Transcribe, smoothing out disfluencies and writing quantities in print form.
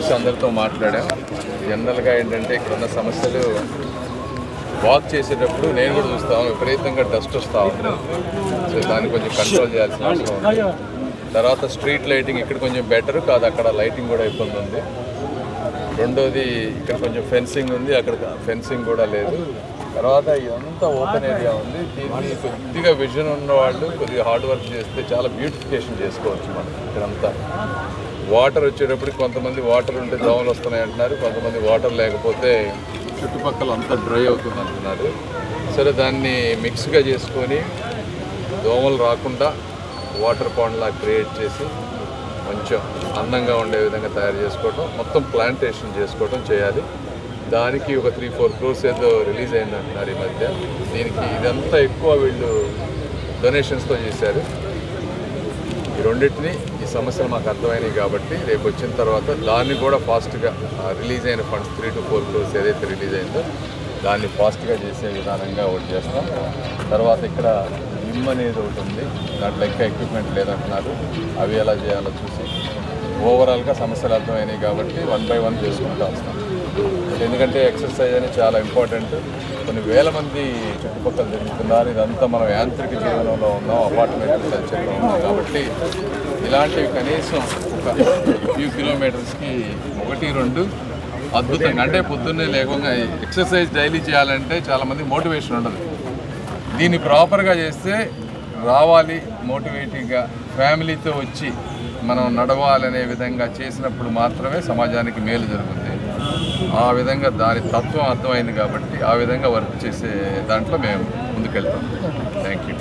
అందరితో మాట్లాడాం. జనరల్గా ఏంటంటే ఇక్కడున్న సమస్యలు వాక్ చేసేటప్పుడు నేను కూడా చూస్తాను, విపరీతంగా డస్ట్ వస్తూ ఉంటుంది. సో దాన్ని కొంచెం కంట్రోల్ చేయాల్సిన అవసరం ఉంది. తర్వాత స్ట్రీట్ లైటింగ్ ఇక్కడ కొంచెం బెటర్ కాదు, అక్కడ లైటింగ్ కూడా ఇబ్బంది ఉంది. రెండోది ఇక్కడ కొంచెం ఫెన్సింగ్ ఉంది, అక్కడ ఫెన్సింగ్ కూడా లేదు. తర్వాత ఇదంతా ఓపెన్ ఏరియా ఉంది. దీన్ని కొద్దిగా విజన్ ఉన్న వాళ్ళు కొద్దిగా హార్డ్ వర్క్ చేస్తే చాలా బ్యూటిఫికేషన్ చేసుకోవచ్చు. మనం ఇక్కడంతా వాటర్ వచ్చేటప్పటికి కొంతమంది వాటర్ ఉంటే దోమలు వస్తున్నాయి అంటున్నారు, కొంతమంది వాటర్ లేకపోతే చుట్టుపక్కల అంతా డ్రై అవుతుంది అంటున్నారు. సరే, దాన్ని మిక్స్గా చేసుకొని దోమలు రాకుండా వాటర్ పాండ్లా క్రియేట్ చేసి కొంచెం అందంగా ఉండే విధంగా తయారు చేసుకోవటం, మొత్తం ప్లాంటేషన్ చేసుకోవటం చేయాలి. దానికి ఒక 3-4 crores ఏదో రిలీజ్ అయింది అంటున్నారు ఈ మధ్య. దీనికి ఇదంతా ఎక్కువ వీళ్ళు డొనేషన్స్తో చేశారు. ఈ రెండింటిని ఈ సమస్యలు మాకు అర్థమైనవి కాబట్టి రేపు వచ్చిన తర్వాత దాన్ని కూడా ఫాస్ట్గా రిలీజ్ అయిన ఫండ్స్ 3-4 crores ఏదైతే రిలీజ్ అయిందో దాన్ని ఫాస్ట్గా చేసే విధానంగా ఒకటి చేస్తాం. తర్వాత ఇక్కడ జిమ్ అనేది ఒకటి ఉంది, దాంట్లో ఇంకా ఎక్విప్మెంట్ లేదంటున్నారు. అవి ఎలా చేయాలో చూసి ఓవరాల్గా సమస్యలు అర్థమైనవి కాబట్టి 1 by 1 చేసుకుంటూ వస్తాం. ఎందుకంటే ఎక్సర్సైజ్ అనేది చాలా ఇంపార్టెంట్. కొన్ని వేల మంది చుట్టుపక్కల తిరుగుతున్నారు. ఇదంతా మనం యాంత్రిక జీవనంలో ఉన్నాం, అపార్ట్మెంట్ కల్చర్లో ఉన్నాం కాబట్టి ఇలాంటివి కనీసం ఒక ఫ్యూ కిలోమీటర్స్కి 1-2 అద్భుతంగా, అంటే పొద్దున్నే లేకుండా ఎక్సర్సైజ్ డైలీ చేయాలంటే చాలామంది మోటివేషన్ ఉండదు. దీన్ని ప్రాపర్గా చేస్తే రావాలి, మోటివేటివ్గా ఫ్యామిలీతో వచ్చి మనం నడవాలనే విధంగా చేసినప్పుడు మాత్రమే సమాజానికి మేలు జరుగుతుంది. ఆ విధంగా దాని తత్వం అర్థమైంది కాబట్టి ఆ విధంగా వర్క్ చేసే దాంట్లో మేము ముందుకెళ్తాం. Thank you.